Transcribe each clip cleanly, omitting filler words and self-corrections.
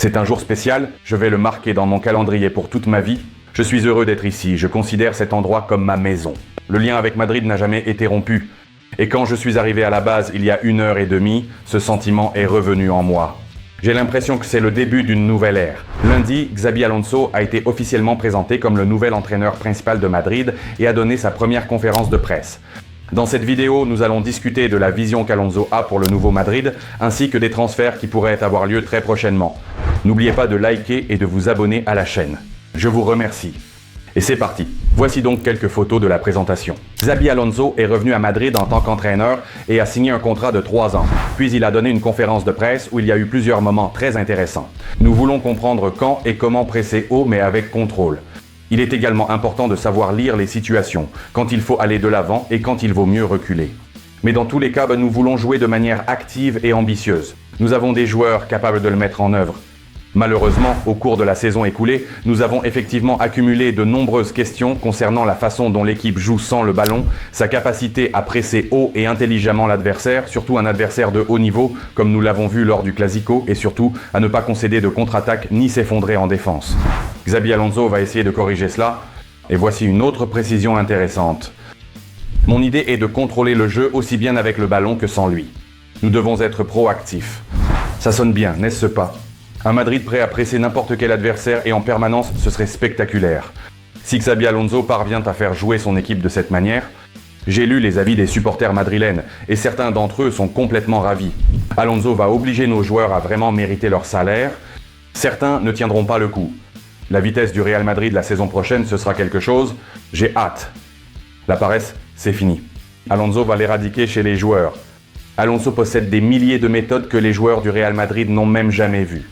C'est un jour spécial, je vais le marquer dans mon calendrier pour toute ma vie. Je suis heureux d'être ici, je considère cet endroit comme ma maison. Le lien avec Madrid n'a jamais été rompu. Et quand je suis arrivé à la base il y a 1h30, ce sentiment est revenu en moi. J'ai l'impression que c'est le début d'une nouvelle ère. Lundi, Xabi Alonso a été officiellement présenté comme le nouvel entraîneur principal de Madrid et a donné sa première conférence de presse. Dans cette vidéo, nous allons discuter de la vision qu'Alonso a pour le nouveau Madrid, ainsi que des transferts qui pourraient avoir lieu très prochainement. N'oubliez pas de liker et de vous abonner à la chaîne. Je vous remercie. Et c'est parti. Voici donc quelques photos de la présentation. Xabi Alonso est revenu à Madrid en tant qu'entraîneur et a signé un contrat de 3 ans. Puis il a donné une conférence de presse où il y a eu plusieurs moments très intéressants. Nous voulons comprendre quand et comment presser haut mais avec contrôle. Il est également important de savoir lire les situations, quand il faut aller de l'avant et quand il vaut mieux reculer. Mais dans tous les cas, nous voulons jouer de manière active et ambitieuse. Nous avons des joueurs capables de le mettre en œuvre. Malheureusement, au cours de la saison écoulée, nous avons effectivement accumulé de nombreuses questions concernant la façon dont l'équipe joue sans le ballon, sa capacité à presser haut et intelligemment l'adversaire, surtout un adversaire de haut niveau, comme nous l'avons vu lors du Classico, et surtout à ne pas concéder de contre-attaque ni s'effondrer en défense. Xabi Alonso va essayer de corriger cela, et voici une autre précision intéressante. Mon idée est de contrôler le jeu aussi bien avec le ballon que sans lui. Nous devons être proactifs. Ça sonne bien, n'est-ce pas ? Un Madrid prêt à presser n'importe quel adversaire et en permanence, ce serait spectaculaire. Si Xabi Alonso parvient à faire jouer son équipe de cette manière, j'ai lu les avis des supporters madrilènes et certains d'entre eux sont complètement ravis. Alonso va obliger nos joueurs à vraiment mériter leur salaire. Certains ne tiendront pas le coup. La vitesse du Real Madrid la saison prochaine, ce sera quelque chose. J'ai hâte. La paresse, c'est fini. Alonso va l'éradiquer chez les joueurs. Alonso possède des milliers de méthodes que les joueurs du Real Madrid n'ont même jamais vues.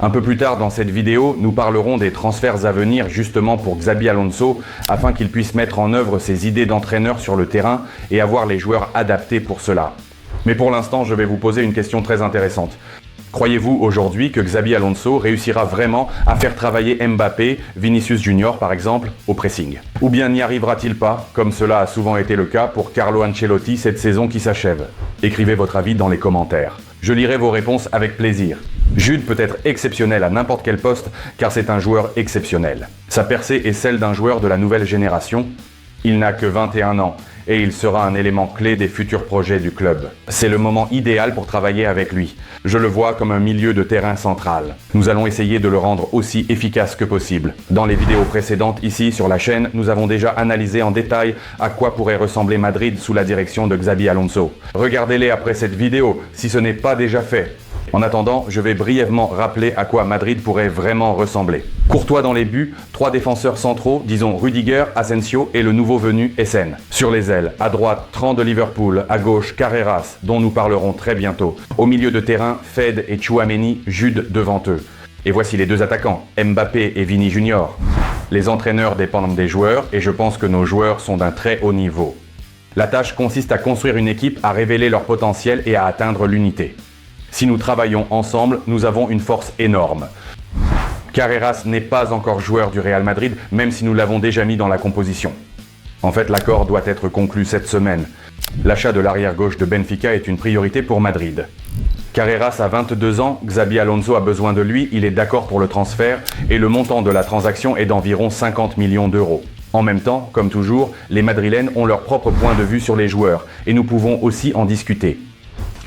Un peu plus tard dans cette vidéo, nous parlerons des transferts à venir justement pour Xabi Alonso afin qu'il puisse mettre en œuvre ses idées d'entraîneur sur le terrain et avoir les joueurs adaptés pour cela. Mais pour l'instant, je vais vous poser une question très intéressante. Croyez-vous aujourd'hui que Xabi Alonso réussira vraiment à faire travailler Mbappé, Vinicius Junior par exemple, au pressing? Ou bien n'y arrivera-t-il pas, comme cela a souvent été le cas pour Carlo Ancelotti cette saison qui s'achève? Écrivez votre avis dans les commentaires. Je lirai vos réponses avec plaisir. Jude peut être exceptionnel à n'importe quel poste car c'est un joueur exceptionnel. Sa percée est celle d'un joueur de la nouvelle génération. Il n'a que 21 ans et il sera un élément clé des futurs projets du club. C'est le moment idéal pour travailler avec lui. Je le vois comme un milieu de terrain central. Nous allons essayer de le rendre aussi efficace que possible. Dans les vidéos précédentes ici sur la chaîne, nous avons déjà analysé en détail à quoi pourrait ressembler Madrid sous la direction de Xabi Alonso. Regardez-les après cette vidéo si ce n'est pas déjà fait. En attendant, je vais brièvement rappeler à quoi Madrid pourrait vraiment ressembler. Courtois dans les buts, 3 défenseurs centraux, disons Rudiger, Asensio et le nouveau venu Essène. Sur les ailes, à droite, Tran de Liverpool, à gauche, Carreras, dont nous parlerons très bientôt. Au milieu de terrain, Fed et Tchouaméni, Jude devant eux. Et voici les deux attaquants, Mbappé et Vini Junior. Les entraîneurs dépendent des joueurs et je pense que nos joueurs sont d'un très haut niveau. La tâche consiste à construire une équipe à révéler leur potentiel et à atteindre l'unité. Si nous travaillons ensemble, nous avons une force énorme. Carreras n'est pas encore joueur du Real Madrid, même si nous l'avons déjà mis dans la composition. En fait, l'accord doit être conclu cette semaine. L'achat de l'arrière-gauche de Benfica est une priorité pour Madrid. Carreras a 22 ans, Xabi Alonso a besoin de lui, il est d'accord pour le transfert et le montant de la transaction est d'environ 50 millions d'euros. En même temps, comme toujours, les Madrilènes ont leur propre point de vue sur les joueurs et nous pouvons aussi en discuter.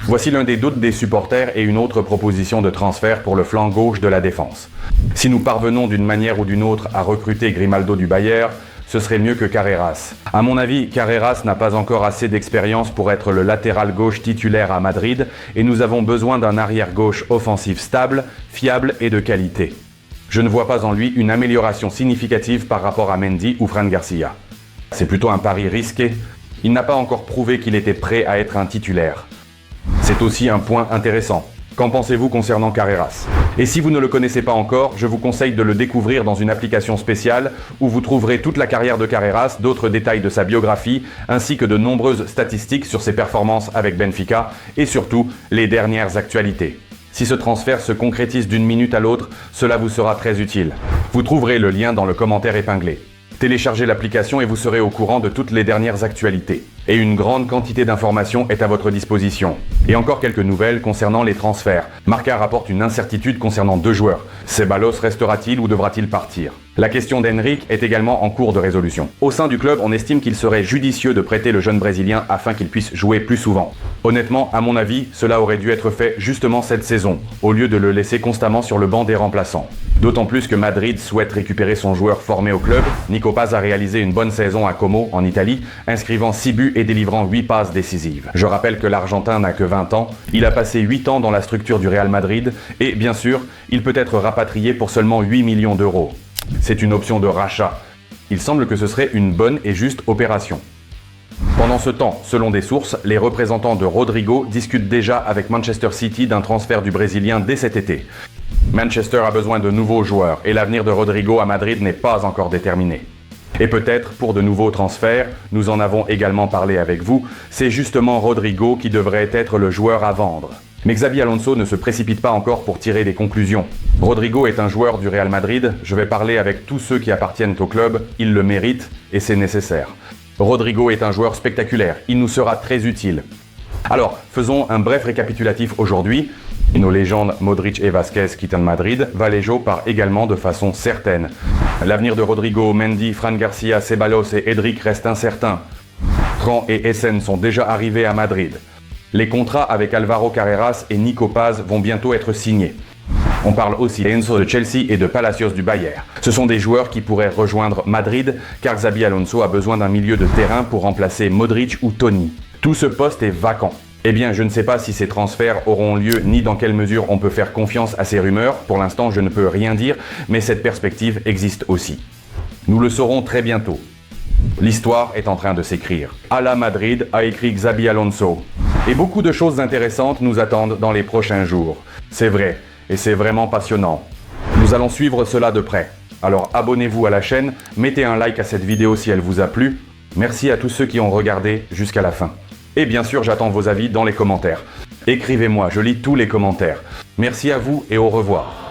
Voici l'un des doutes des supporters et une autre proposition de transfert pour le flanc gauche de la défense. Si nous parvenons d'une manière ou d'une autre à recruter Grimaldo du Bayern, ce serait mieux que Carreras. À mon avis, Carreras n'a pas encore assez d'expérience pour être le latéral gauche titulaire à Madrid et nous avons besoin d'un arrière gauche offensif stable, fiable et de qualité. Je ne vois pas en lui une amélioration significative par rapport à Mendy ou Fran Garcia. C'est plutôt un pari risqué. Il n'a pas encore prouvé qu'il était prêt à être un titulaire. C'est aussi un point intéressant. Qu'en pensez-vous concernant Carreras? Et si vous ne le connaissez pas encore, je vous conseille de le découvrir dans une application spéciale où vous trouverez toute la carrière de Carreras, d'autres détails de sa biographie, ainsi que de nombreuses statistiques sur ses performances avec Benfica et surtout les dernières actualités. Si ce transfert se concrétise d'une minute à l'autre, cela vous sera très utile. Vous trouverez le lien dans le commentaire épinglé. Téléchargez l'application et vous serez au courant de toutes les dernières actualités. Et une grande quantité d'informations est à votre disposition. Et encore quelques nouvelles concernant les transferts. Marca rapporte une incertitude concernant 2 joueurs. Ceballos restera-t-il ou devra-t-il partir? La question d'Henrique est également en cours de résolution. Au sein du club, on estime qu'il serait judicieux de prêter le jeune Brésilien afin qu'il puisse jouer plus souvent. Honnêtement, à mon avis, cela aurait dû être fait justement cette saison, au lieu de le laisser constamment sur le banc des remplaçants. D'autant plus que Madrid souhaite récupérer son joueur formé au club. Nico Paz a réalisé une bonne saison à Como, en Italie, inscrivant 6 buts et délivrant 8 passes décisives. Je rappelle que l'Argentin n'a que 20 ans, il a passé 8 ans dans la structure du Real Madrid, et bien sûr, il peut être rapatrié pour seulement 8 millions d'euros. C'est une option de rachat. Il semble que ce serait une bonne et juste opération. Pendant ce temps, selon des sources, les représentants de Rodrigo discutent déjà avec Manchester City d'un transfert du Brésilien dès cet été. Manchester a besoin de nouveaux joueurs et l'avenir de Rodrigo à Madrid n'est pas encore déterminé. Et peut-être, pour de nouveaux transferts, nous en avons également parlé avec vous, c'est justement Rodrigo qui devrait être le joueur à vendre. Mais Xabi Alonso ne se précipite pas encore pour tirer des conclusions. Rodrigo est un joueur du Real Madrid, je vais parler avec tous ceux qui appartiennent au club, il le mérite et c'est nécessaire. Rodrigo est un joueur spectaculaire, il nous sera très utile. Alors, faisons un bref récapitulatif aujourd'hui. Nos légendes Modric et Vasquez quittent Madrid, Vallejo part également de façon certaine. L'avenir de Rodrigo, Mendy, Fran Garcia, Ceballos et Edric reste incertain. Tran et Essen sont déjà arrivés à Madrid. Les contrats avec Alvaro Carreras et Nico Paz vont bientôt être signés. On parle aussi d'Enzo de Chelsea et de Palacios du Bayern. Ce sont des joueurs qui pourraient rejoindre Madrid car Xabi Alonso a besoin d'un milieu de terrain pour remplacer Modric ou Toni. Tout ce poste est vacant. Eh bien, je ne sais pas si ces transferts auront lieu ni dans quelle mesure on peut faire confiance à ces rumeurs. Pour l'instant, je ne peux rien dire, mais cette perspective existe aussi. Nous le saurons très bientôt. L'histoire est en train de s'écrire. À la Madrid a écrit Xabi Alonso. Et beaucoup de choses intéressantes nous attendent dans les prochains jours. C'est vrai, et c'est vraiment passionnant. Nous allons suivre cela de près. Alors abonnez-vous à la chaîne, mettez un like à cette vidéo si elle vous a plu. Merci à tous ceux qui ont regardé jusqu'à la fin. Et bien sûr, j'attends vos avis dans les commentaires. Écrivez-moi, je lis tous les commentaires. Merci à vous et au revoir.